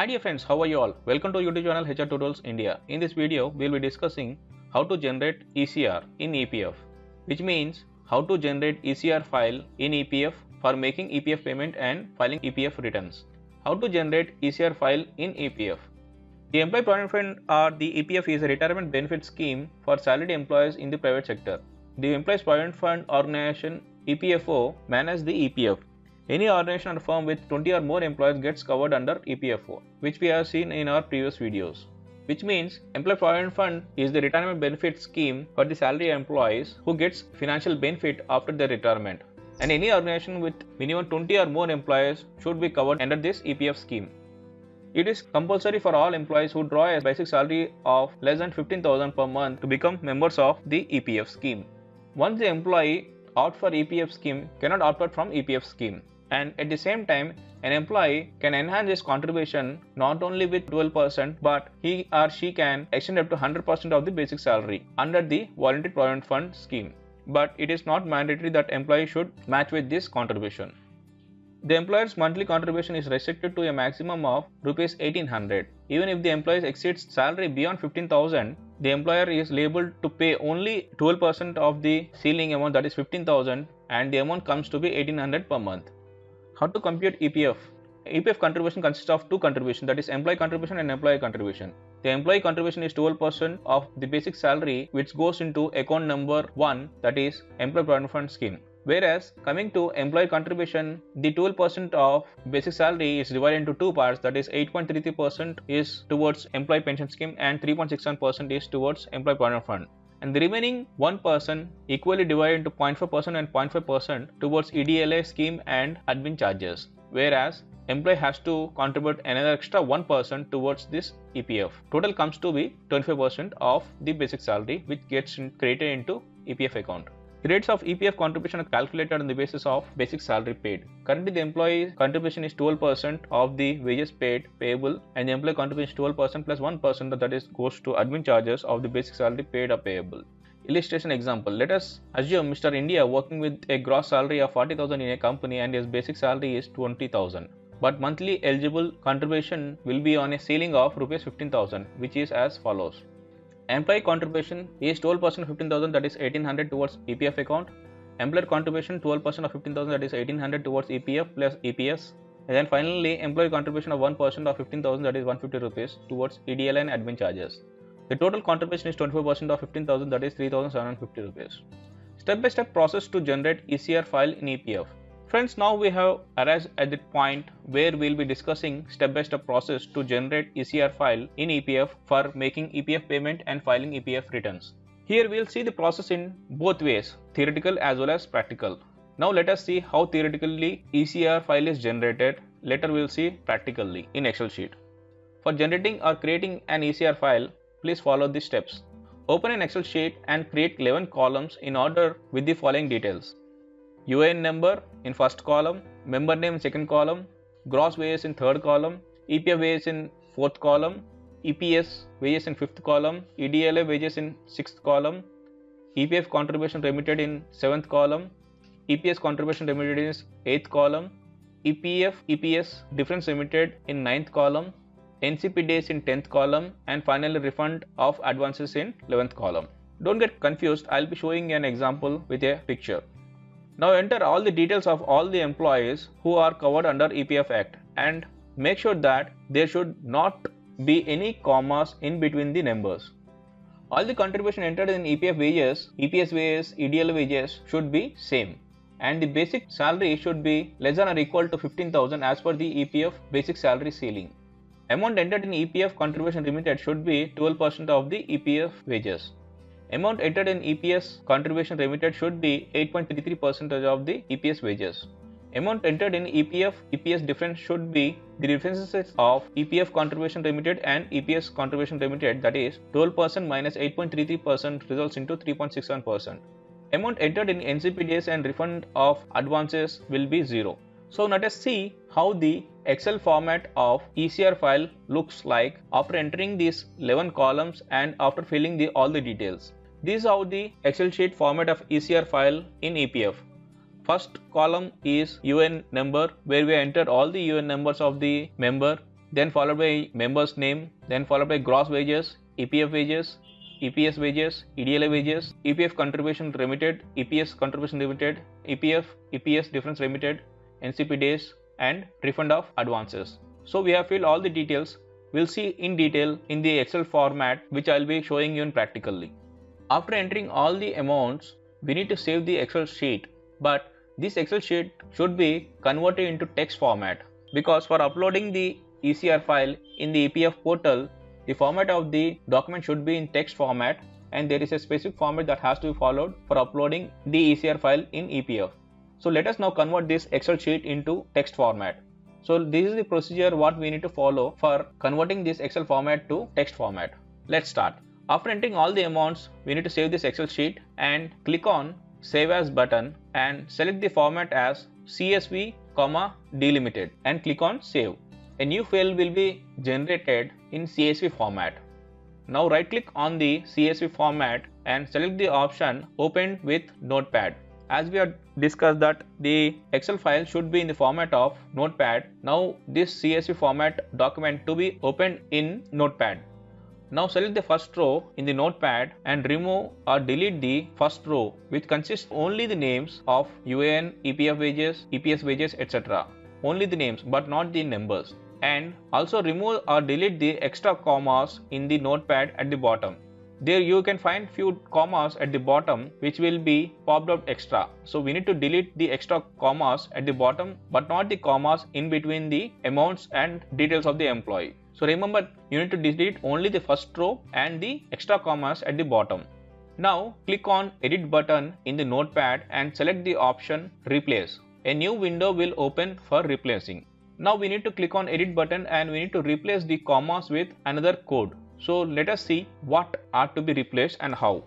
Hi dear friends, how are you all? Welcome to YouTube channel HR Tutorials India. In this video, we will be discussing how to generate ECR in EPF, which means how to generate ECR file in EPF for making EPF payment and filing EPF returns. How to generate ECR file in EPF. The Employee Provident Fund or the EPF is a retirement benefit scheme for salaried employees in the private sector. The Employees Provident Fund organization EPFO manages the EPF. Any organization or firm with 20 or more employees gets covered under EPFO, which we have seen in our previous videos. Which means Employee Provident Fund is the retirement benefit scheme for the salary employees who gets financial benefit after their retirement. And any organization with minimum 20 or more employees should be covered under this EPF scheme. It is compulsory for all employees who draw a basic salary of less than 15,000 per month to become members of the EPF scheme. Once the employee opt for EPF scheme cannot opt out from EPF scheme. And at the same time, an employee can enhance his contribution not only with 12% but he or she can extend up to 100% of the basic salary under the Voluntary Provident Fund scheme. But it is not mandatory that employee should match with this contribution. The employer's monthly contribution is restricted to a maximum of Rs 1800. Even if the employee exceeds salary beyond 15,000, the employer is liable to pay only 12% of the ceiling amount, that is 15,000, and the amount comes to be 1800 per month. How to compute EPF? EPF contribution consists of two contributions, that is employee contribution and employee contribution. The employee contribution is 12% of the basic salary, which goes into account number 1, that is Employee Provident Fund scheme. Whereas coming to employee contribution, the 12% of basic salary is divided into two parts, that is 8.33% is towards employee pension scheme and 3.67% is towards employee provident fund. And the remaining 1% equally divided into 0.5% and 0.5% towards EDLA scheme and admin charges, whereas employee has to contribute another extra 1% towards this EPF. Total comes to be 25% of the basic salary, which gets created into EPF account. The rates of EPF contribution are calculated on the basis of basic salary paid. Currently, the employee contribution is 12% of the wages paid payable, and the employee contribution is 12% plus 1% that is goes to admin charges of the basic salary paid or payable. Illustration example: let us assume Mr. India working with a gross salary of 40,000 in a company and his basic salary is 20,000. But monthly eligible contribution will be on a ceiling of Rs 15,000, which is as follows. Employee contribution is 12% of 15,000, that is 1800 towards EPF account. Employer contribution 12% of 15,000, that is 1800 towards EPF plus EPS. And then finally employee contribution of 1% of 15,000, that is 150 rupees towards EDL and admin charges. The total contribution is 25% of 15,000, that is 3,750 rupees. Step-by-step process to generate ECR file in EPF. Friends, now we have arrived at the point where we will be discussing step-by-step process to generate ECR file in EPF for making EPF payment and filing EPF returns. Here we will see the process in both ways, theoretical as well as practical. Now let us see how theoretically ECR file is generated. Later we will see practically in Excel sheet. For generating or creating an ECR file, please follow these steps. Open an Excel sheet and create 11 columns in order with the following details. UIN number in first column, member name in second column, gross wages in third column, EPF wages in fourth column, EPS wages in fifth column, EDLA wages in sixth column, EPF contribution remitted in seventh column, EPS contribution remitted in eighth column, EPF EPS difference remitted in ninth column, NCP days in 10th column, and finally refund of advances in 11th column. Don't get confused, I'll be showing an example with a picture. Now enter all the details of all the employees who are covered under EPF Act and make sure that there should not be any commas in between the numbers. All the contribution entered in EPF wages, EPS wages, EDL wages should be same, and the basic salary should be less than or equal to 15,000 as per the EPF basic salary ceiling. Amount entered in EPF contribution remitted should be 12% of the EPF wages. Amount entered in EPS contribution remitted should be 8.33% of the EPS wages. Amount entered in EPF EPS difference should be the differences of EPF contribution remitted and EPS contribution remitted, that is 12% minus 8.33% results into 3.61%. Amount entered in NCP days and refund of advances will be 0. So let us see how the Excel format of ECR file looks like after entering these 11 columns and after filling all the details. This is how the Excel sheet format of ECR file in EPF. First column is UN number, where we enter all the UN numbers of the member then followed by member's name, then followed by gross wages, EPF wages, EPS wages, EDLA wages, EPF contribution remitted, EPS contribution remitted, EPF, EPS difference remitted, NCP days, and refund of advances. So we have filled all the details. We'll see in detail in the Excel format, which I'll be showing you in practically. After entering all the amounts, we need to save the Excel sheet, but this Excel sheet should be converted into text format, because for uploading the ECR file in the EPF portal, the format of the document should be in text format, and there is a specific format that has to be followed for uploading the ECR file in EPF. So let us now convert this Excel sheet into text format. So this is the procedure what we need to follow for converting this Excel format to text format. Let's start. After entering all the amounts, we need to save this Excel sheet and click on Save As button and select the format as CSV, delimited and click on Save. A new file will be generated in CSV format. Now right click on the CSV format and select the option Open with Notepad. As we have discussed that the Excel file should be in the format of Notepad. Now this CSV format document to be opened in Notepad. Now select the first row in the Notepad and remove or delete the first row, which consists only the names of UAN, EPF wages, EPS wages, etc. Only the names but not the numbers. And also remove or delete the extra commas in the Notepad at the bottom. There you can find few commas at the bottom which will be popped out extra. So we need to delete the extra commas at the bottom but not the commas in between the amounts and details of the employee. So remember, you need to delete only the first row and the extra commas at the bottom. Now click on Edit button in the Notepad and select the option Replace. A new window will open for replacing. Now we need to click on Edit button and we need to replace the commas with another code. So let us see what are to be replaced and how.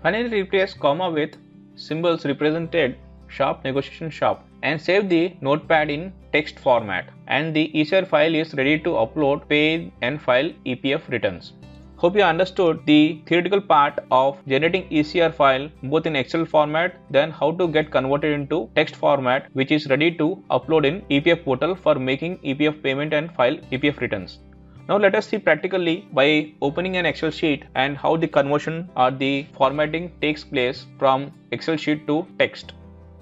Finally replace comma with symbols represented sharp negotiation sharp and save the Notepad in text format, and the ECR file is ready to upload pay and file EPF returns. Hope you understood the theoretical part of generating ECR file both in Excel format, then how to get converted into text format which is ready to upload in EPF portal for making EPF payment and file EPF returns. Now let us see practically by opening an Excel sheet and how the conversion or the formatting takes place from Excel sheet to text.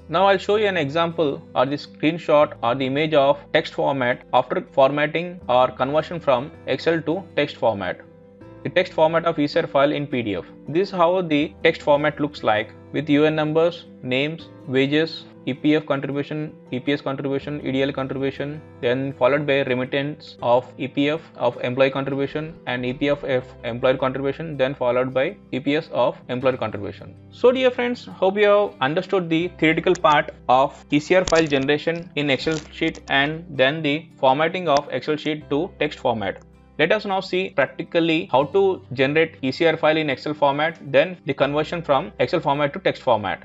Now I'll show you an example or the screenshot or the image of text format after formatting or conversion from Excel to text format. The text format of ECR file in PDF. This is how the text format looks like with UN numbers, names, wages, EPF contribution, EPS contribution, EDL contribution, then followed by remittance of EPF of employee contribution and EPF of employer contribution, then followed by EPS of employer contribution. So dear friends, hope you have understood the theoretical part of ECR file generation in Excel sheet and then the formatting of Excel sheet to text format. Let us now see practically how to generate ECR file in Excel format, then the conversion from Excel format to text format.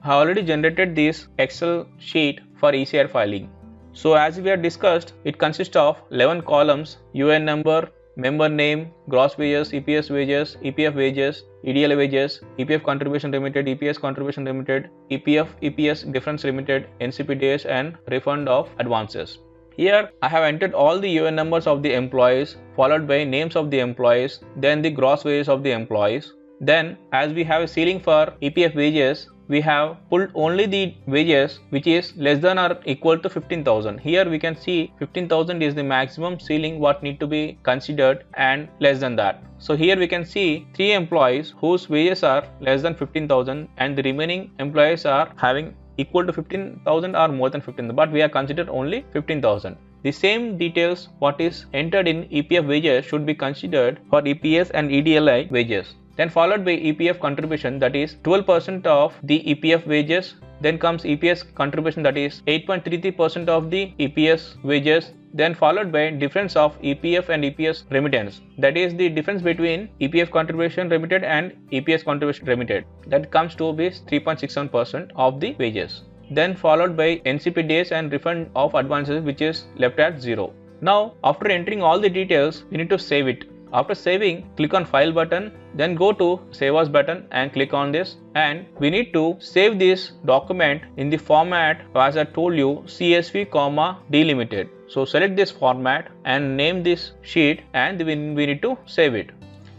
I have already generated this Excel sheet for ECR filing. So as we have discussed, it consists of 11 columns: UN number, member name, gross wages, EPS wages, EPF wages, EDL wages, EPF contribution remitted, EPS contribution remitted, EPF, EPS difference remitted, NCP days, and refund of advances. Here I have entered all the UN numbers of the employees followed by names of the employees, then the gross wages of the employees. Then as we have a ceiling for EPF wages, we have pulled only the wages which is less than or equal to 15,000. Here we can see 15,000 is the maximum ceiling what need to be considered and less than that. So here we can see 3 employees whose wages are less than 15,000 and the remaining employees are having equal to 15,000 or more than 15,000, but we have considered only 15,000. The same details what is entered in EPF wages should be considered for EPS and EDLI wages. Then followed by EPF contribution, that is 12% of the EPF wages. Then comes EPS contribution, that is 8.33% of the EPS wages. Then followed by difference of EPF and EPS remittance, that is the difference between EPF contribution remitted and EPS contribution remitted, that comes to be 3.67% of the wages. Then followed by NCP days and refund of advances, which is left at 0. Now after entering all the details, we need to save it. After saving, click on File button, then go to Save As button and click on this, and we need to save this document in the format as I told you, CSV, delimited. So select this format and name this sheet, and we need to save it.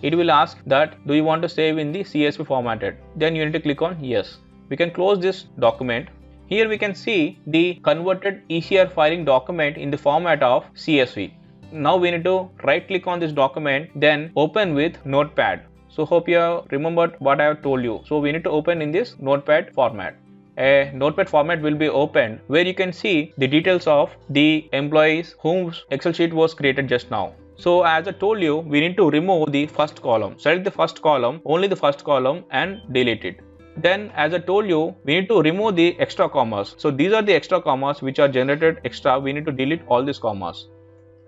It will ask that do you want to save in the CSV formatted. Then you need to click on yes. We can close this document. Here we can see the converted ECR filing document in the format of CSV. Now we need to right click on this document, then open with Notepad. So hope you have remembered what I have told you. So we need to open in this Notepad format. A Notepad format will be opened where you can see the details of the employees whose Excel sheet was created just now. So as I told you, we need to remove the first column. Select the first column, only the first column, and delete it. Then as I told you, we need to remove the extra commas. So these are the extra commas which are generated extra. We need to delete all these commas.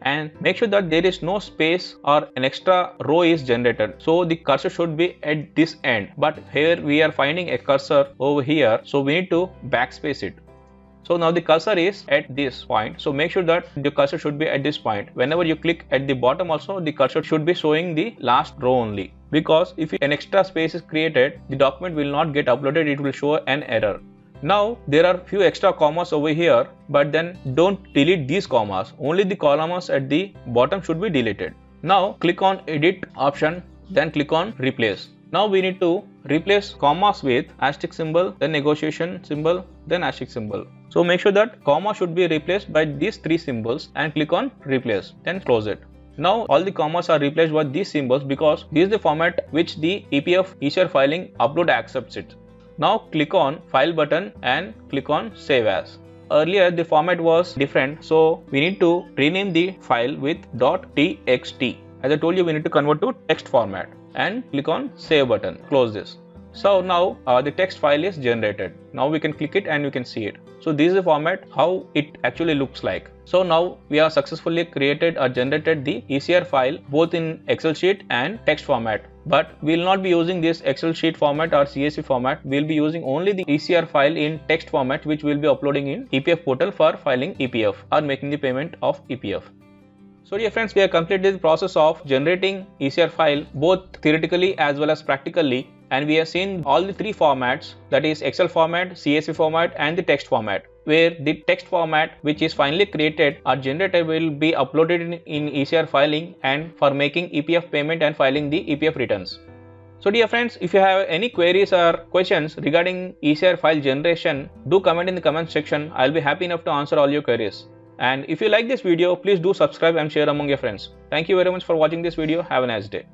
And make sure that there is no space or an extra row is generated. So the cursor should be at this end, but here we are finding a cursor over here, so we need to backspace it. So now the cursor is at this point, so make sure that the cursor should be at this point. Whenever you click at the bottom also, the cursor should be showing the last row only, because if an extra space is created, the document will not get uploaded, it will show an error. Now there are few extra commas over here, but then don't delete these commas, only the commas at the bottom should be deleted. Now click on edit option, then click on replace. Now we need to replace commas with asterisk symbol, then negotiation symbol, then asterisk symbol. So make sure that comma should be replaced by these three symbols and click on replace, then close it. Now all the commas are replaced by these symbols because this is the format which the EPF ECR filing upload accepts it. Now click on file button and click on save as. Earlier the format was different, so we need to rename the file with .txt. As I told you, we need to convert to text format and click on save button. Close this. So now the text file is generated. Now we can click it and you can see it. So this is the format how it actually looks like. So now we have successfully created or generated the ECR file both in Excel sheet and text format. But we will not be using this Excel sheet format or CSV format. We will be using only the ECR file in text format, which we will be uploading in EPF portal for filing EPF or making the payment of EPF. So dear friends, we have completed the process of generating ECR file both theoretically as well as practically, and we have seen all the three formats, that is Excel format, CSV format and the text format, where the text format which is finally created or generated will be uploaded in ECR filing and for making EPF payment and filing the EPF returns. So dear friends, if you have any queries or questions regarding ECR file generation, do comment in the comment section. I'll be happy enough to answer all your queries. And if you like this video, please do subscribe and share among your friends. Thank you very much for watching this video. Have a nice day.